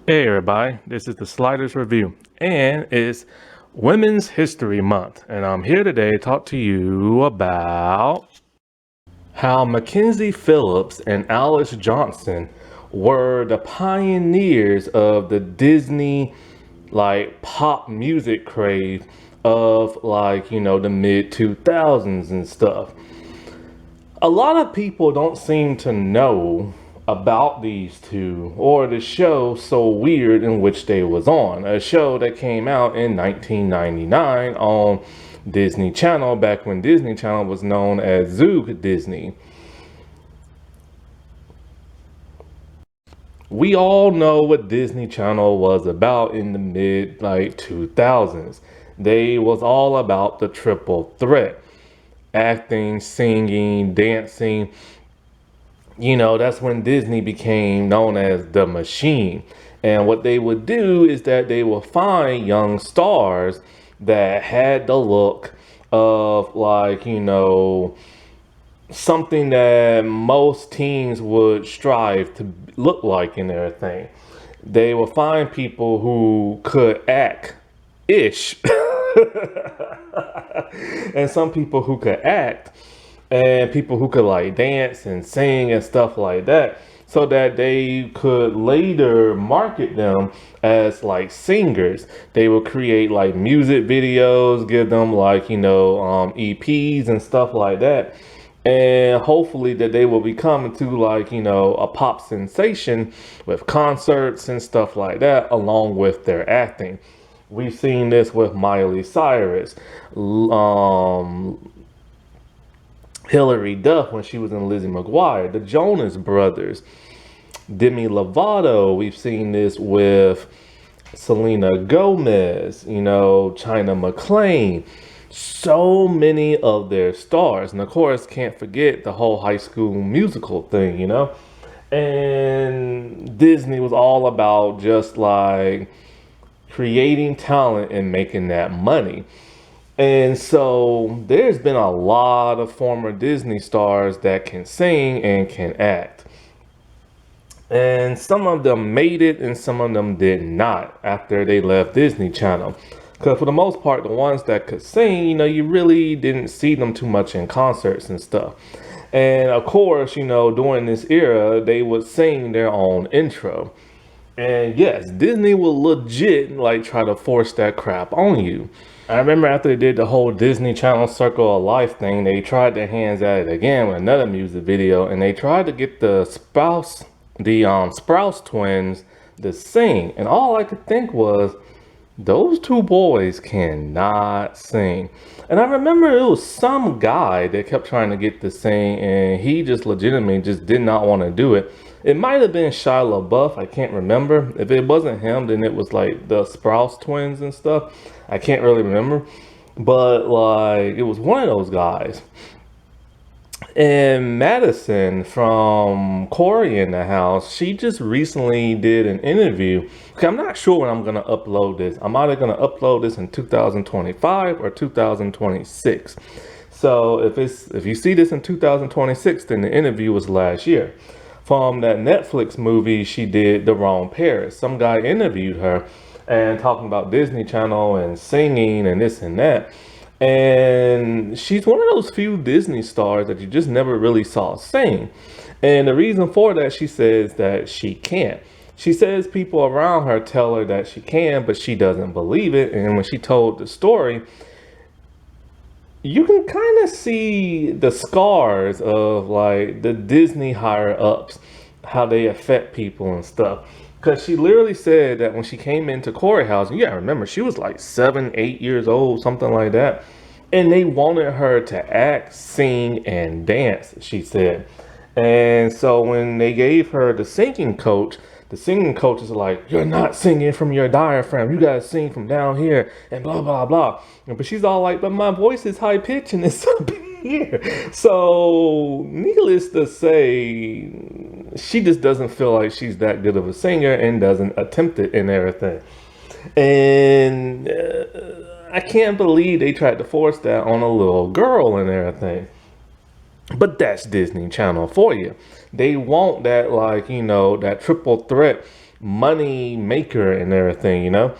Hey everybody, this is the Sliders Review, and it's Women's History Month, and I'm here today to talk to you about how Mackenzie Phillips and Alice Johnson were the pioneers of the Disney pop music craze of the mid 2000s and stuff. A lot of people don't seem to know about these two or the show So Weird in which they was on. A show that came out in 1999 on Disney Channel back when Disney Channel was known as Zoog Disney. We all know what Disney Channel was about in the mid 2000s. They was all about the triple threat: acting, singing, dancing. That's when Disney became known as the machine. And what they would do is that they would find young stars that had the look of something that most teens would strive to look like and everything. They would find people who could act ish and some people who could act and people who could dance and sing and stuff like that, so that they could later market them as singers. They would create music videos, give them EPs and stuff like that, and hopefully that they will become into a pop sensation with concerts and stuff like that along with their acting. We've seen this with Miley Cyrus, Hilary Duff when she was in Lizzie McGuire, the Jonas Brothers, Demi Lovato. We've seen this with Selena Gomez, China McClain. So many of their stars. And of course, can't forget the whole High School Musical thing, And Disney was all about just creating talent and making that money. And so there's been a lot of former Disney stars that can sing and can act. And some of them made it and some of them did not after they left Disney Channel. Because for the most part, the ones that could sing, you really didn't see them too much in concerts and stuff. And of course, during this era, they would sing their own intro. And yes, Disney will legit try to force that crap on you. I remember after they did the whole Disney Channel Circle of Life thing, they tried their hands at it again with another music video, and they tried to get the Sprouse twins to sing. And all I could think was, those two boys cannot sing. And I remember it was some guy that kept trying to get to sing, and he just legitimately just did not want to do it. It might have been Shia LaBeouf, I can't remember. If it wasn't him, then it was the Sprouse twins and stuff. I can't really remember. But it was one of those guys. And Madison from Corey in the House, she just recently did an interview. Okay, I'm not sure when I'm going to upload this. I'm either going to upload this in 2025 or 2026. So if you see this in 2026, then the interview was last year. From that Netflix movie she did, The Wrong Paris. Some guy interviewed her and talking about Disney Channel and singing and this and that. And she's one of those few Disney stars that you just never really saw sing. And the reason for that, she says that she can't. She says people around her tell her that she can, but she doesn't believe it. And when she told the story, you can kind of see the scars of the Disney higher ups, how they affect people and stuff. Because she literally said that when she came into Corey House, you gotta remember, she was 7, 8 years old, something like that. And they wanted her to act, sing, and dance, she said. And so when they gave her the singing coach is like, you're not singing from your diaphragm. You gotta sing from down here and blah, blah, blah. But she's all like, but my voice is high pitched and it's up here. So needless to say, she just doesn't feel like she's that good of a singer and doesn't attempt it and everything. And I can't believe they tried to force that on a little girl and everything. But that's Disney Channel for you. They want that, that triple threat money maker and everything, you know.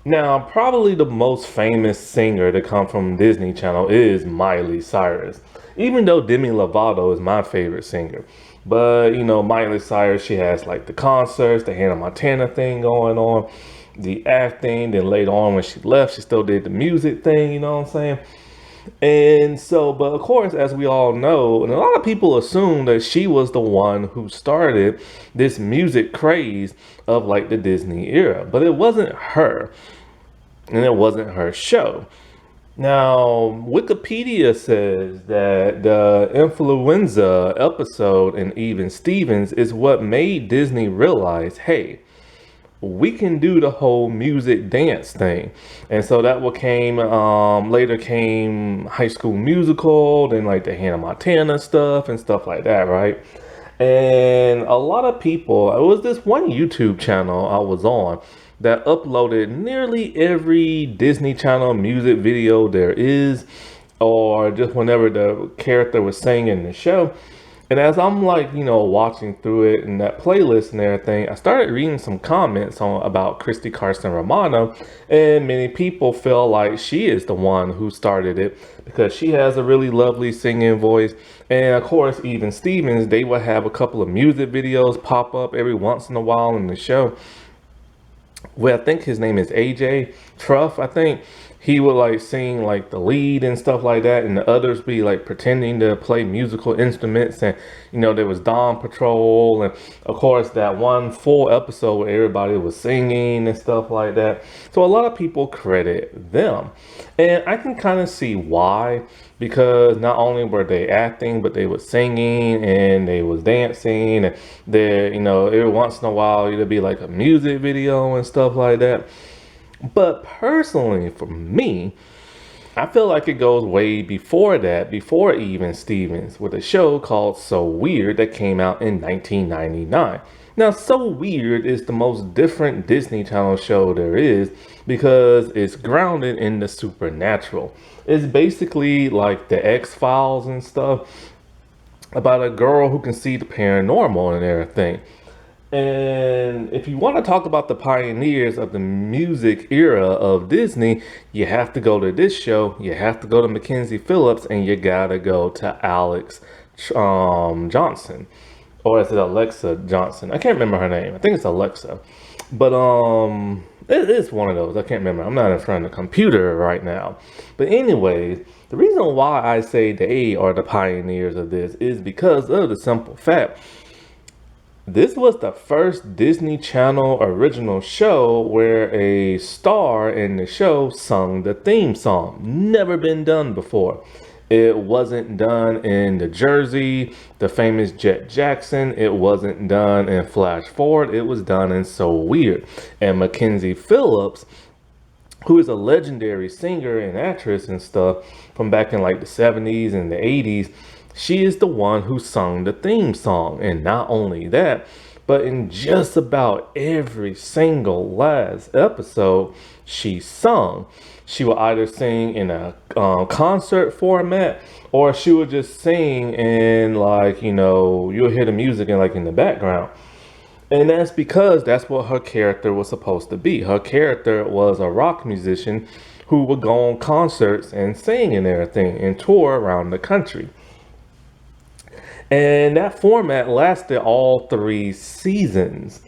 Now, probably the most famous singer to come from Disney Channel is Miley Cyrus. Even though Demi Lovato is my favorite singer. But, you know, Miley Cyrus, she has like the concerts, the Hannah Montana thing going on, the acting. Then later on when she left, she still did the music thing, you know what I'm saying? And so, but of course, as we all know, and a lot of people assume that she was the one who started this music craze of like the Disney era, but it wasn't her, and it wasn't her show. Now, Wikipedia says that the influenza episode in Even Stevens is what made Disney realize, hey, we can do the whole music dance thing. And so that what came later came High School Musical, then like the Hannah Montana stuff and stuff like that, right? And a lot of people, it was this one YouTube channel I was on that uploaded nearly every Disney Channel music video there is, or just whenever the character was singing in the show. And as I'm like, you know, watching through it and that playlist and everything, I started reading some comments on about Christy Carson Romano, and many people feel like she is the one who started it because she has a really lovely singing voice. And of course, Even Stevens, they would have a couple of music videos pop up every once in a while in the show. Well, I think his name is AJ Truff, I think. He would like sing like the lead and stuff like that, and the others be like pretending to play musical instruments. And you know, there was Dawn Patrol, and of course that one full episode where everybody was singing and stuff like that. So a lot of people credit them, and I can kind of see why, because not only were they acting, but they was singing and they was dancing, and there, you know, every once in a while it'd be like a music video and stuff like that. But personally, for me, I feel like it goes way before that, before Even Stevens, with a show called So Weird that came out in 1999. Now, So Weird is the most different Disney Channel show there is because it's grounded in the supernatural. It's basically like the X-Files and stuff, about a girl who can see the paranormal and everything. And if you want to talk about the pioneers of the music era of Disney, you have to go to this show, you have to go to Mackenzie Phillips, and you gotta go to Alex Johnson. Or is it Alexa Johnson? I can't remember her name. I think it's Alexa. But it is one of those. I can't remember. I'm not in front of the computer right now. But anyways, the reason why I say they are the pioneers of this is because of the simple fact. This was the first Disney Channel original show where a star in the show sung the theme song. Never been done before. It wasn't done in the Jersey, the famous Jet Jackson. It wasn't done in Flash Forward. It was done in So Weird. And Mackenzie Phillips, who is a legendary singer and actress and stuff from back in like the 70s and the 80s, she is the one who sung the theme song. And not only that, but in just about every single last episode she sung. She would either sing in a concert format, or she would just sing in like, you know, you'll hear the music in like in the background. And that's because that's what her character was supposed to be. Her character was a rock musician who would go on concerts and sing and everything and tour around the country. And that format lasted all 3 seasons.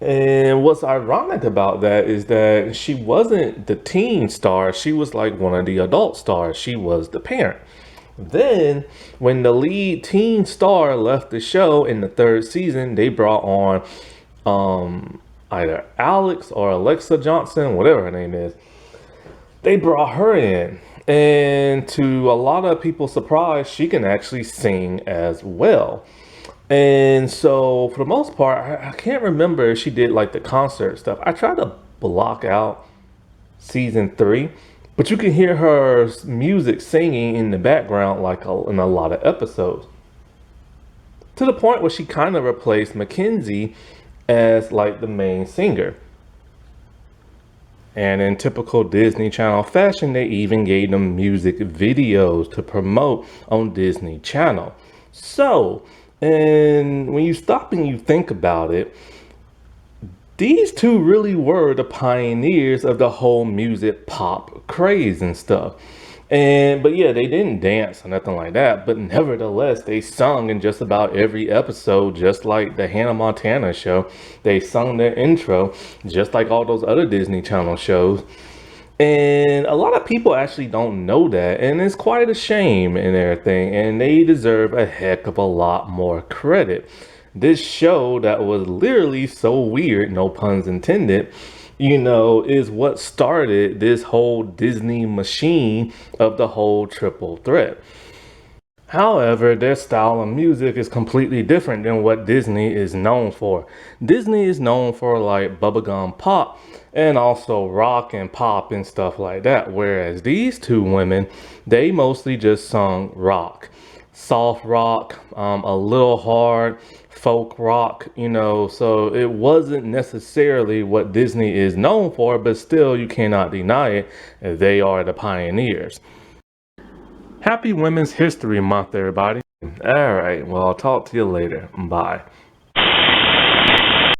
And what's ironic about that is that she wasn't the teen star. She was like one of the adult stars. She was the parent. Then, when the lead teen star left the show in the 3rd season, they brought on either Alex or Alexa Johnson, whatever her name is. They brought her in. And to a lot of people's surprise, she can actually sing as well. And so for the most part, I can't remember if she did like the concert stuff. I tried to block out season 3, but you can hear her music singing in the background like in a lot of episodes. To the point where she kind of replaced Mackenzie as like the main singer. And in typical Disney Channel fashion, they even gave them music videos to promote on Disney Channel. So, and when you stop and you think about it, These two really were the pioneers of the whole music pop craze and stuff. But yeah, they didn't dance or nothing like that, but nevertheless, they sung in just about every episode, just like the Hannah Montana show. They sung their intro, just like all those other Disney Channel shows. And a lot of people actually don't know that, and it's quite a shame and everything, and they deserve a heck of a lot more credit. This show that was literally so weird, no puns intended, is what started this whole Disney machine of the whole triple threat. However, their style of music is completely different than what Disney is known for. Disney is known for like bubblegum pop and also rock and pop and stuff like that. Whereas these two women, they mostly just sung rock, soft rock, a little hard folk rock, so it wasn't necessarily what Disney is known for, but still you cannot deny it. They are the pioneers. Happy Women's History Month, everybody. All right, well, I'll talk to you later. Bye.